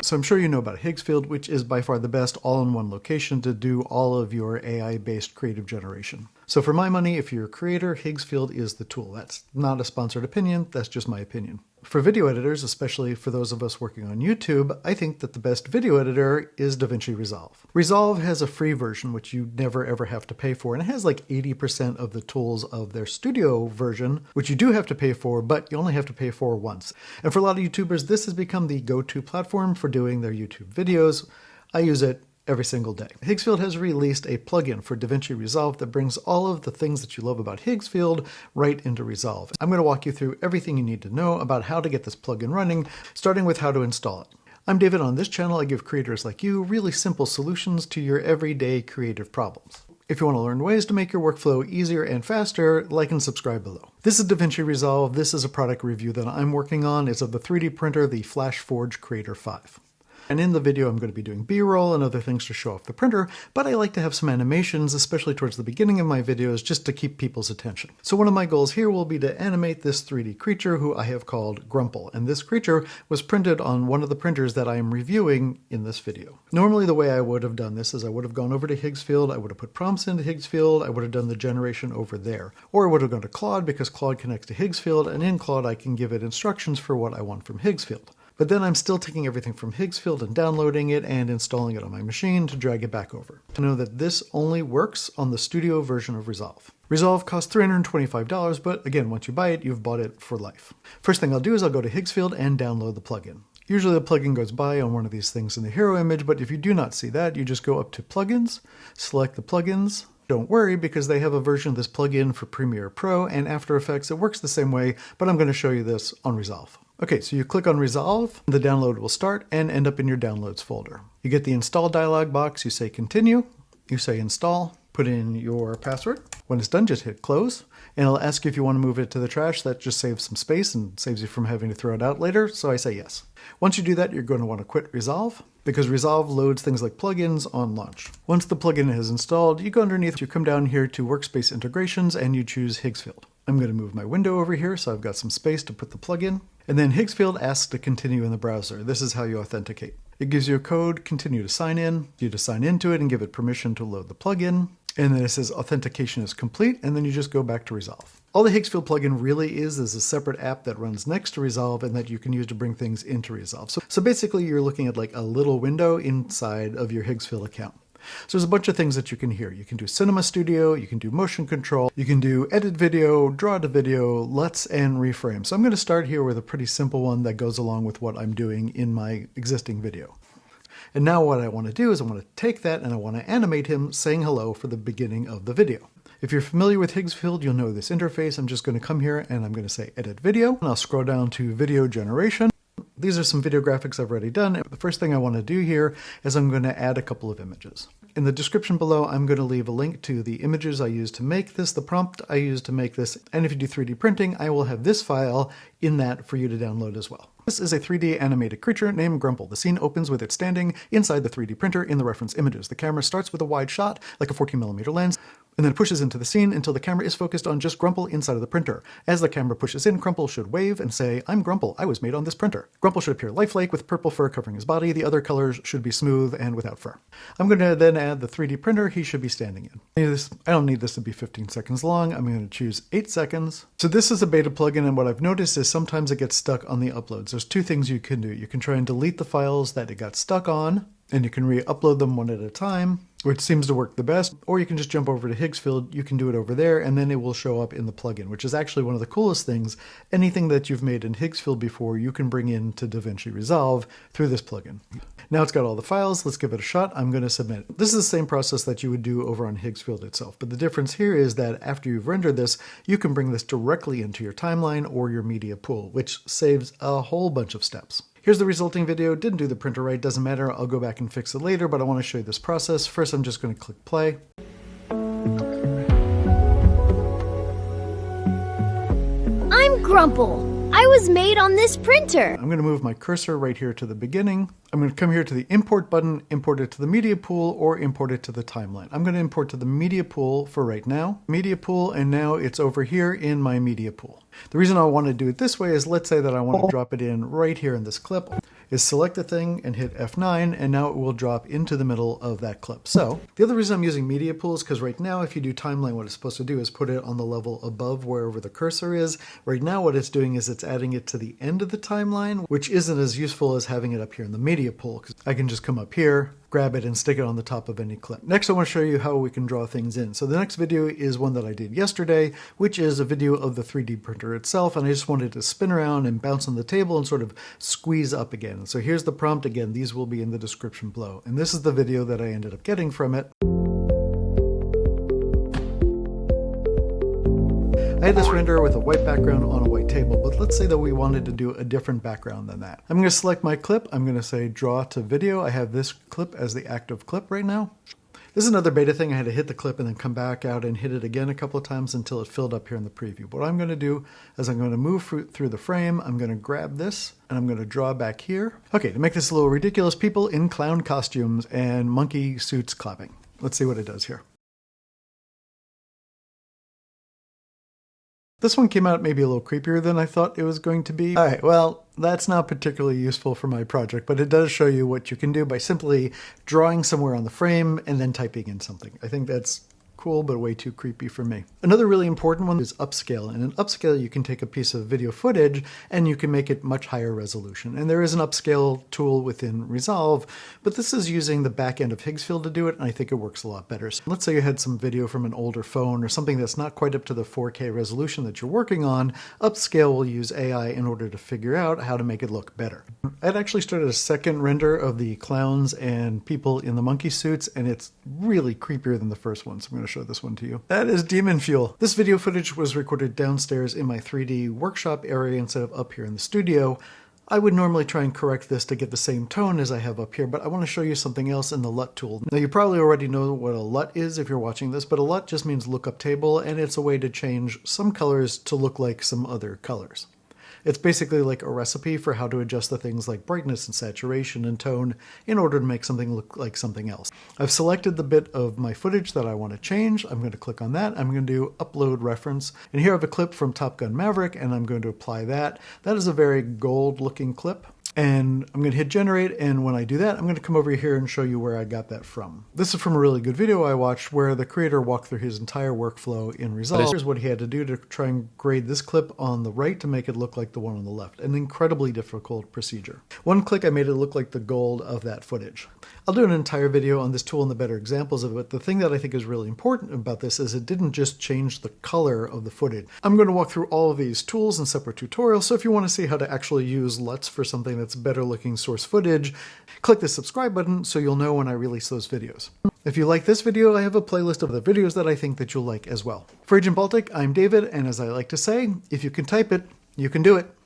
So I'm sure you know about Higgfield, which is by far the best all-in-one location to do all of your AI-based creative generation. So for my money, if you're a creator, Higgsfield is the tool. That's not a sponsored opinion, that's just my opinion. For video editors, especially for those of us working on YouTube, I think that the best video editor is DaVinci Resolve. Resolve has a free version, which you never ever have to pay for, and it has like 80% of the tools of their studio version, which you do have to pay for, but you only have to pay for once. And for a lot of YouTubers, this has become the go-to platform for doing their YouTube videos. I use it every single day. Higgfield has released a plugin for DaVinci Resolve that brings all of the things that you love about Higgfield right into Resolve. I'm going to walk you through everything you need to know about how to get this plugin running, starting with how to install it. I'm David. On this channel, I give creators like you really simple solutions to your everyday creative problems. If you want to learn ways to make your workflow easier and faster, like and subscribe below. This is DaVinci Resolve. This is a product review that I'm working on. It's of the 3D printer, the FlashForge Creator 5. And in the video, I'm going to be doing B-roll and other things to show off the printer, but I like to have some animations, especially towards the beginning of my videos, just to keep people's attention. So one of my goals here will be to animate this 3D creature who I have called Grumple, and this creature was printed on one of the printers that I am reviewing in this video. Normally the way I would have done this is I would have gone over to Higgsfield, I would have put prompts into Higgsfield, I would have done the generation over there. Or I would have gone to Claude because Claude connects to Higgsfield, and in Claude I can give it instructions for what I want from Higgsfield. But then I'm still taking everything from Higgsfield and downloading it and installing it on my machine to drag it back over. To know that this only works on the studio version of Resolve. Resolve costs $325, but again, once you buy it, you've bought it for life. First thing I'll do is I'll go to Higgsfield and download the plugin. Usually the plugin goes by on one of these things in the hero image, but if you do not see that, you just go up to Plugins, select the plugins. Don't worry, because they have a version of this plugin for Premiere Pro and After Effects. It works the same way, but I'm going to show you this on Resolve. Okay, so you click on Resolve, the download will start and end up in your Downloads folder. You get the Install dialog box, you say Continue, you say Install, put in your password. When it's done, just hit Close, and it'll ask you if you want to move it to the trash. That just saves some space and saves you from having to throw it out later, so I say yes. Once you do that, you're going to want to quit Resolve, because Resolve loads things like plugins on launch. Once the plugin is installed, you go underneath, you come down here to Workspace Integrations, and you choose Higgsfield. I'm going to move my window over here so I've got some space to put the plugin. And then Higgsfield asks to continue in the browser. This is how you authenticate. It gives you a code, continue to sign in, you to sign into it and give it permission to load the plugin. And then it says authentication is complete, and then you just go back to Resolve. All the Higgsfield plugin really is a separate app that runs next to Resolve and that you can use to bring things into Resolve. So basically you're looking at like a little window inside of your Higgsfield account. So there's a bunch of things that you can hear. You can do Cinema Studio, you can do motion control, you can do edit video, draw to video, LUTs, and reframe. So I'm going to start here with a pretty simple one that goes along with what I'm doing in my existing video. And now what I want to do is I want to take that and I want to animate him saying hello for the beginning of the video. If you're familiar with Higgsfield, you'll know this interface. I'm just going to come here and I'm going to say Edit Video, and I'll scroll down to Video Generation. These are some video graphics I've already done. The first thing I want to do here is I'm going to add a couple of images. In the description below, I'm going to leave a link to the images I used to make this, the prompt I used to make this, and if you do 3D printing, I will have this file in that for you to download as well. This is a 3D animated creature named Grumple. The scene opens with it standing inside the 3D printer in the reference images. The camera starts with a wide shot, like a 14mm lens, and then pushes into the scene until the camera is focused on just Grumple inside of the printer. As the camera pushes in, Grumple should wave and say, "I'm Grumple, I was made on this printer." Grumple should appear lifelike with purple fur covering his body. The other colors should be smooth and without fur. I'm going to then add the 3D printer he should be standing in. I don't need this to be 15 seconds long. I'm going to choose 8 seconds. So this is a beta plugin, and what I've noticed is sometimes it gets stuck on the uploads. There's two things you can do. You can try and delete the files that it got stuck on, and you can re-upload them one at a time, which seems to work the best, or you can just jump over to Higgsfield, you can do it over there, and then it will show up in the plugin, which is actually one of the coolest things. Anything that you've made in Higgsfield before, you can bring into DaVinci Resolve through this plugin. Now it's got all the files, let's give it a shot. I'm going to submit. This is the same process that you would do over on Higgsfield itself, but the difference here is that after you've rendered this, you can bring this directly into your timeline or your media pool, which saves a whole bunch of steps. Here's the resulting video. Didn't do the printer right, doesn't matter. I'll go back and fix it later, but I want to show you this process. First, I'm just going to click play. I'm Grumple. I was made on this printer. I'm going to move my cursor right here to the beginning. I'm going to come here to the import button, import it to the media pool, or import it to the timeline. I'm going to import to the media pool for right now. Media pool, and now it's over here in my media pool. The reason I want to do it this way is let's say that I want to drop it in right here in this clip. is select the thing and hit F9, and now it will drop into the middle of that clip. So the other reason I'm using media pool is because right now if you do timeline, what it's supposed to do is put it on the level above wherever the cursor is. Right now what it's doing is it's adding it to the end of the timeline, which isn't as useful as having it up here in the media pool, because I can just come up here, grab it, and stick it on the top of any clip. Next, I want to show you how we can draw things in. So the next video is one that I did yesterday, which is a video of the 3D printer itself, and I just wanted to spin around and bounce on the table and sort of squeeze up again. So here's the prompt. Again, these will be in the description below. And this is the video that I ended up getting from it. I had this render with a white background on a white table, but let's say that we wanted to do a different background than that. I'm going to select my clip. I'm going to say draw to video. I have this clip as the active clip right now. This is another beta thing. I had to hit the clip and then come back out and hit it again a couple of times until it filled up here in the preview. But what I'm going to do is I'm going to move through the frame. I'm going to grab this and I'm going to draw back here. Okay, to make this a little ridiculous, people in clown costumes and monkey suits clapping. Let's see what it does here. This one came out maybe a little creepier than I thought it was going to be. All right, well, that's not particularly useful for my project, but it does show you what you can do by simply drawing somewhere on the frame and then typing in something. I think that's cool, but way too creepy for me. Another really important one is upscale. And in upscale, you can take a piece of video footage and you can make it much higher resolution. And there is an upscale tool within Resolve, but this is using the back end of Higgfield to do it, and I think it works a lot better. So let's say you had some video from an older phone or something that's not quite up to the 4K resolution that you're working on. Upscale will use AI in order to figure out how to make it look better. I'd actually started a second render of the clowns and people in the monkey suits, and it's really creepier than the first one, so I'm going to show this one to you. That is demon fuel. This video footage was recorded downstairs in my 3D workshop area instead of up here in the studio. I would normally try and correct this to get the same tone as I have up here, but I want to show you something else in the LUT tool. Now you probably already know what a LUT is if you're watching this, but a LUT just means lookup table, and it's a way to change some colors to look like some other colors. It's basically like a recipe for how to adjust the things like brightness and saturation and tone in order to make something look like something else. I've selected the bit of my footage that I want to change. I'm going to click on that. I'm going to do upload reference. And here I have a clip from Top Gun Maverick, and I'm going to apply that. That is a very gold looking clip. And I'm going to hit generate, and when I do that, I'm going to come over here and show you where I got that from. This is from a really good video I watched where the creator walked through his entire workflow in Resolve. Here's what he had to do to try and grade this clip on the right to make it look like the one on the left. An incredibly difficult procedure. One click, I made it look like the gold of that footage. I'll do an entire video on this tool and the better examples of it. The thing that I think is really important about this is it didn't just change the color of the footage. I'm going to walk through all of these tools in separate tutorials, so if you want to see how to actually use LUTs for something that's better looking source footage, click the subscribe button so you'll know when I release those videos. If you like this video, I have a playlist of the videos that I think that you'll like as well. For Agent Baltic, I'm David, and as I like to say, if you can type it, you can do it.